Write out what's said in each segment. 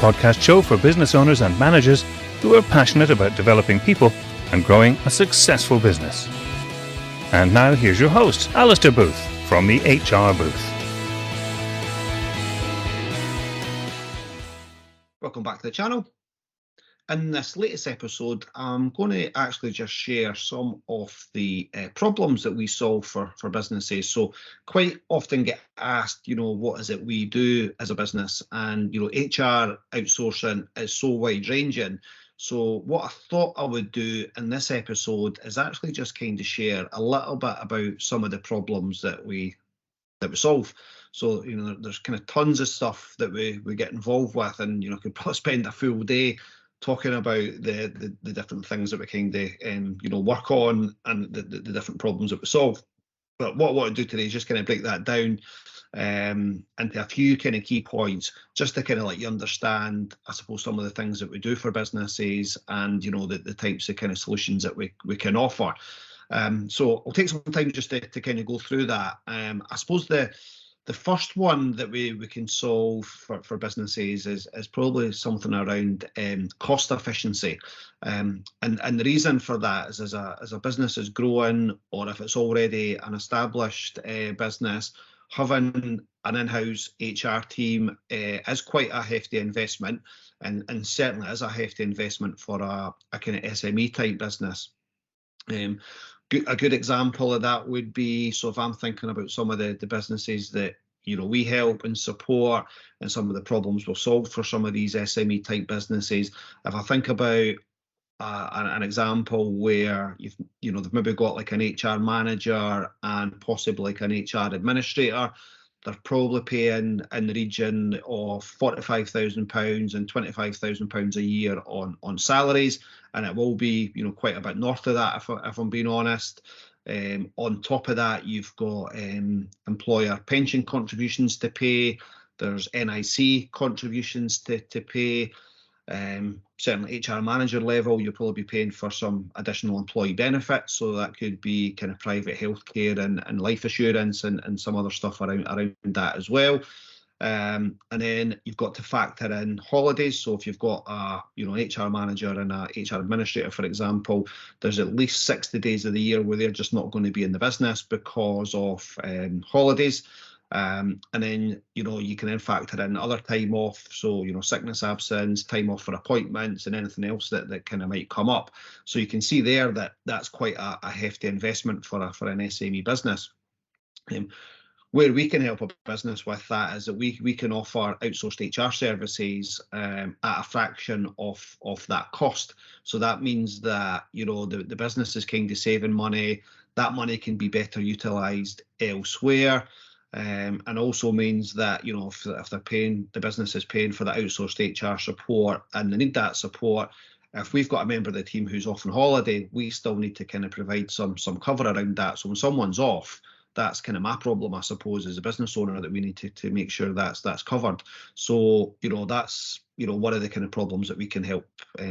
podcast show for business owners and managers who are passionate about developing people and growing a successful business. And now here's your host, Alistair Booth from the HR Booth. Welcome back to the channel. In this latest episode, I'm going to actually just share some of the problems that we solve for businesses. So quite often get asked, what is it we do as a business? And, HR outsourcing is so wide ranging. So what I thought I would do in this episode is actually just kind of share a little bit about some of the problems that we solve. So, there's kind of tons of stuff that we get involved with, and, could probably spend a full day talking about the different things that we kind of work on and the different problems that we solve. But what I want to do today is just kind of break that down into a few kind of key points, just to kind of let you understand, I suppose, some of the things that we do for businesses and, the types of kind of solutions that we can offer. So I'll take some time just to kind of go through that. I suppose the first one that we can solve for businesses is probably something around cost efficiency. And the reason for that is as a business is growing, or if it's already an established business, having an in-house HR team is quite a hefty investment, and certainly is a hefty investment for a kind of SME type business. A good example of that would be, so if I'm thinking about some of the businesses that we help and support, and some of the problems we'll solve for some of these SME type businesses, if I think about an example where they've maybe got like an HR manager and possibly like an HR administrator, they're probably paying in the region of £45,000 and £25,000 a year on salaries, and it will be quite a bit north of that if I'm being honest. On top of that, you've got employer pension contributions to pay. There's NIC contributions to pay. Certainly HR manager level, you'll probably be paying for some additional employee benefits, so that could be kind of private healthcare and life assurance and some other stuff around that as well. And then you've got to factor in holidays. So if you've got an HR manager and a HR administrator, for example, there's at least 60 days of the year where they're just not going to be in the business because of holidays. And then you can then factor in other time off, so sickness, absence, time off for appointments, and anything else that kind of might come up. So you can see there that that's quite a hefty investment for an SME business. Where we can help a business with that is that we can offer outsourced HR services at a fraction of that cost. So that means that the business is kind of saving money. That money can be better utilised elsewhere. And also means that if they're paying, the business is paying for the outsourced HR support and they need that support, if we've got a member of the team who's off on holiday, we still need to kind of provide some cover around that. So when someone's off, that's kind of my problem, I suppose, as a business owner, that we need to make sure that's covered. So that's one of the kind of problems that we can help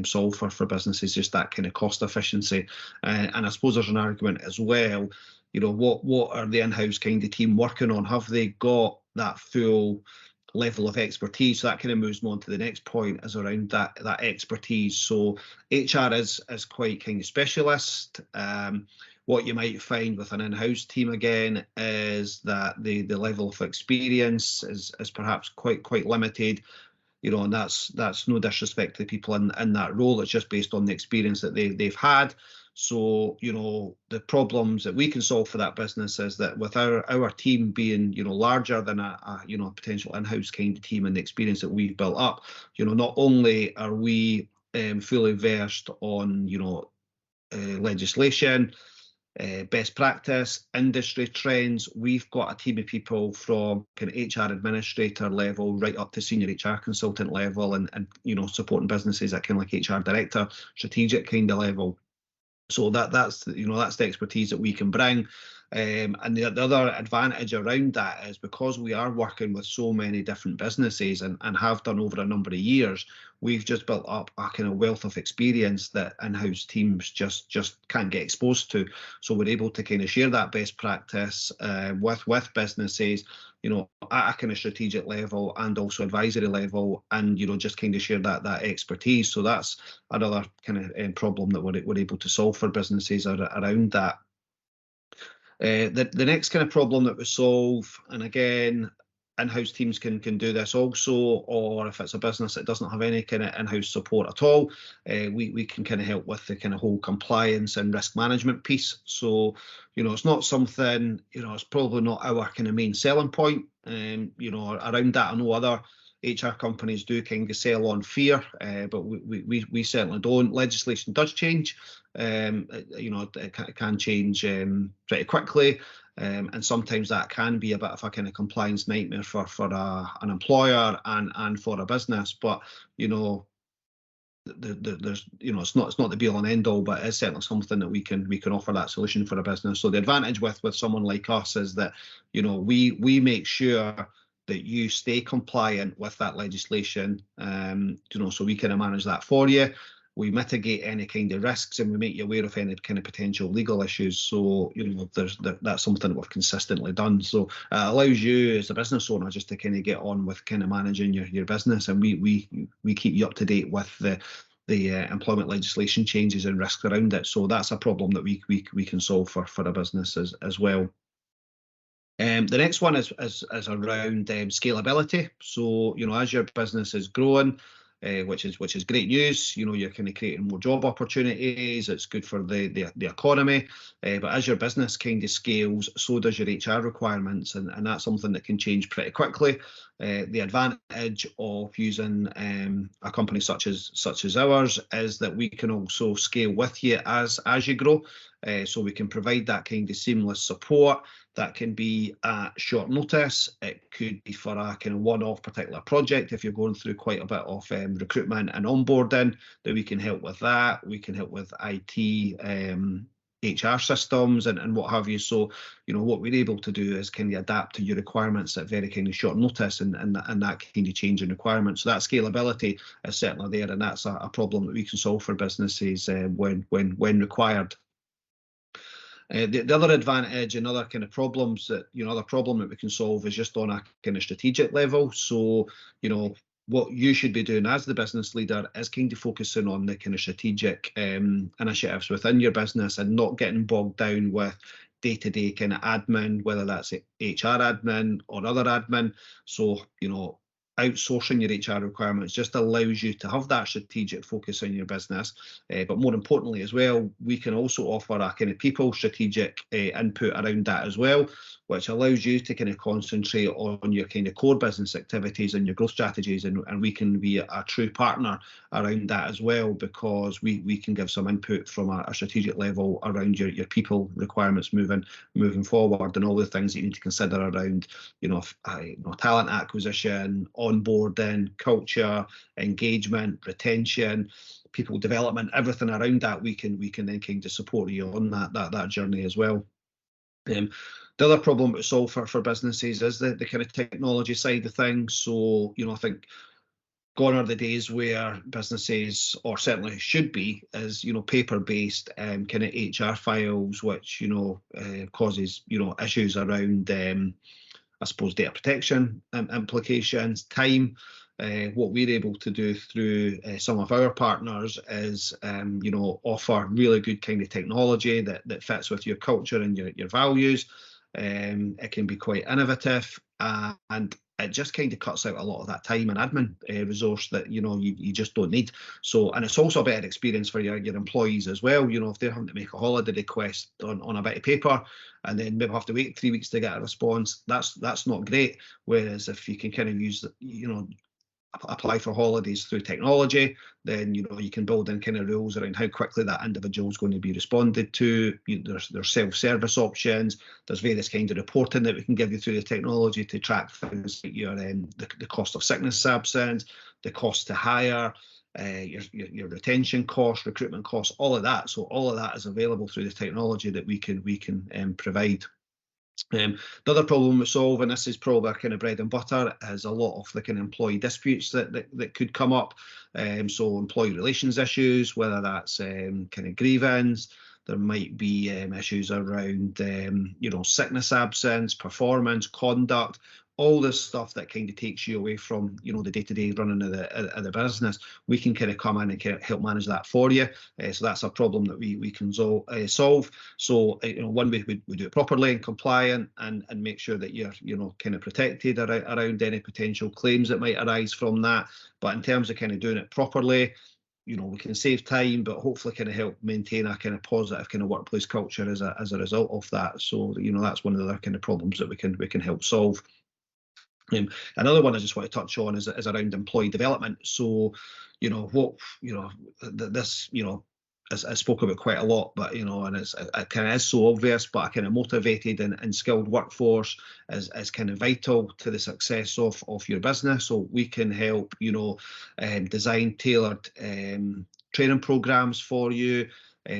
solve for businesses, just that kind of cost efficiency. And I suppose there's an argument as well. What are the in-house kind of team working on? Have they got that full level of expertise? So that kind of moves on to the next point, is around that expertise. So HR is quite kind of specialist. What you might find with an in-house team again is that the level of experience is perhaps quite limited. And that's no disrespect to the people in that role. It's just based on the experience that they've had. So the problems that we can solve for that business is that with our team being larger than a potential in-house kind of team, and the experience that we've built up, not only are we fully versed on legislation, best practice, industry trends, we've got a team of people from kind of HR administrator level right up to senior HR consultant level, and supporting businesses at kind of like HR director, strategic kind of level. So that's the expertise that we can bring. And the other advantage around that is because we are working with so many different businesses and have done over a number of years, we've just built up a kind of wealth of experience that in-house teams just can't get exposed to. So we're able to kind of share that best practice with businesses, at a kind of strategic level and also advisory level, and just kind of share that expertise. So that's another kind of problem that we're able to solve for businesses around that. The next kind of problem that we solve, and again, in-house teams can do this also, or if it's a business that doesn't have any kind of in-house support at all, we can kind of help with the kind of whole compliance and risk management piece. So, it's not something, it's probably not our kind of main selling point. Around that, I know other HR companies do kind of sell on fear, but we certainly don't. Legislation does change. It can change pretty quickly, and sometimes that can be a bit of a kind of compliance nightmare for an employer and for a business. But there's it's not the be all and end all, but it's certainly something that we can offer that solution for a business. So the advantage with someone like us is that we make sure that you stay compliant with that legislation, so we kind of manage that for you. We mitigate any kind of risks and we make you aware of any kind of potential legal issues. So, that's something that we've consistently done. So it allows you as a business owner just to kind of get on with kind of managing your business, and we keep you up to date with the employment legislation changes and risks around it. So that's a problem that we can solve for a business as well. The next one is around scalability. So, as your business is growing, which is great news, you're kind of creating more job opportunities. It's good for the economy. But as your business kind of scales, so does your HR requirements, and that's something that can change pretty quickly. The advantage of using a company such as ours is that we can also scale with you as you grow. So we can provide that kind of seamless support. That can be at short notice. It could be for a kind of one-off particular project if you're going through quite a bit of recruitment and onboarding, that we can help with that. We can help with IT, HR systems and what have you. So, what we're able to do is kind of adapt to your requirements at very kind of short notice and that kind of change in requirements. So that scalability is certainly there, and that's a problem that we can solve for businesses when required. The other advantage and other kind of problems that, other problem that we can solve is just on a kind of strategic level. So, what you should be doing as the business leader is kind of focusing on the kind of strategic initiatives within your business and not getting bogged down with day-to-day kind of admin, whether that's HR admin or other admin. So, outsourcing your HR requirements just allows you to have that strategic focus on your business. But more importantly as well, we can also offer a kind of people strategic input around that as well, which allows you to kind of concentrate on your kind of core business activities and your growth strategies. And we can be a true partner around that as well, because we can give some input from a strategic level around your people requirements moving forward, and all the things that you need to consider around, talent acquisition, onboarding, culture, engagement, retention, people development, everything around that. We can then kind of support you on that journey as well. The other problem we solve for businesses is the kind of technology side of things. So, I think gone are the days where businesses, or certainly should be, is paper-based kind of HR files, which causes issues around I suppose data protection implications, time. What we're able to do through some of our partners is offer really good kind of technology that fits with your culture and your values. It can be quite innovative, and it just kind of cuts out a lot of that time and admin resource that you just don't need. So, and it's also a better experience for your employees as well. If they're having to make a holiday request on a bit of paper and then maybe have to wait 3 weeks to get a response, that's not great. Whereas if you can kind of use apply for holidays through technology, then you can build in kind of rules around how quickly that individual is going to be responded to. There's self-service options. There's various kinds of reporting that we can give you through the technology to track things like your the cost of sickness absence, the cost to hire, your retention costs, recruitment costs, all of that. So all of that is available through the technology that we can provide. The other problem we solve, and this is probably our kind of bread and butter, is a lot of the kind of employee disputes that could come up. So employee relations issues, whether that's kind of grievance, there might be issues around sickness absence, performance, conduct, all this stuff that kind of takes you away from the day-to-day running of the business. We can kind of come in and kind of help manage that for you. So that's a problem that we can solve. So one way we do it properly and compliant, and make sure that you're kind of protected around any potential claims that might arise from that. But in terms of kind of doing it properly, we can save time, but hopefully kind of help maintain a kind of positive kind of workplace culture as a result of that. So that's one of the other kind of problems that we can help solve. Another one I just want to touch on is around employee development. So, this, I spoke about quite a lot, but and it kind of is so obvious, but a kind of motivated and skilled workforce is kind of vital to the success of your business. So we can help design tailored training programs for you,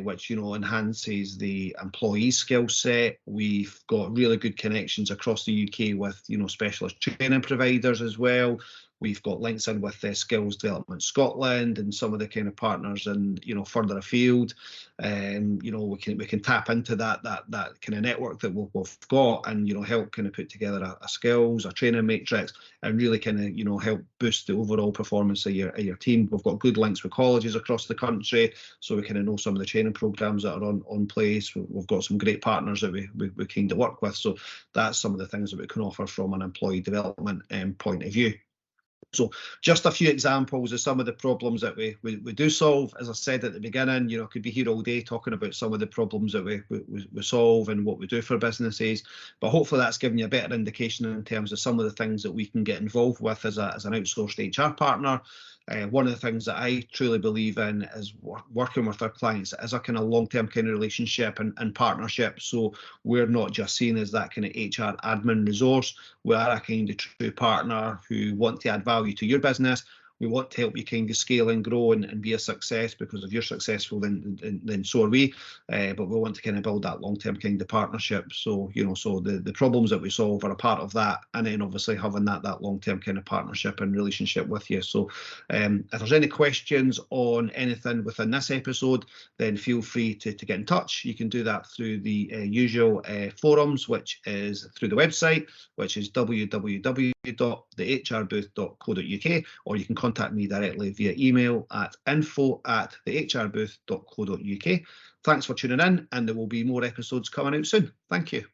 which enhances the employee skill set. We've got really good connections across the UK with specialist training providers as well. We've got links in with Skills Development Scotland and some of the kind of partners and further afield. We can tap into that kind of network that we've got and help kind of put together a skills, a training matrix, and really kind of help boost the overall performance of your team. We've got good links with colleges across the country, so we kind of know some of the training programs that are on place. We've got some great partners that we kind of work with. So that's some of the things that we can offer from an employee development point of view. So just a few examples of some of the problems that we do solve. As I said at the beginning, I could be here all day talking about some of the problems that we solve and what we do for businesses, but hopefully that's given you a better indication in terms of some of the things that we can get involved with as an outsourced HR partner. One of the things that I truly believe in is working with our clients as a kind of long-term kind of relationship and partnership. So we're not just seen as that kind of HR admin resource. We are a kind of true partner who want to add value to your business. We want to help you kind of scale and grow and be a success, because if you're successful, then so are we. But we want to kind of build that long-term kind of partnership. So, so the problems that we solve are a part of that. And then obviously having that long-term kind of partnership and relationship with you. So if there's any questions on anything within this episode, then feel free to get in touch. You can do that through the usual forums, which is through the website, which is www.thehrbooth.co.uk, or you can contact me directly via email at info@thehrbooth.co.uk. Thanks for tuning in, and there will be more episodes coming out soon. Thank you.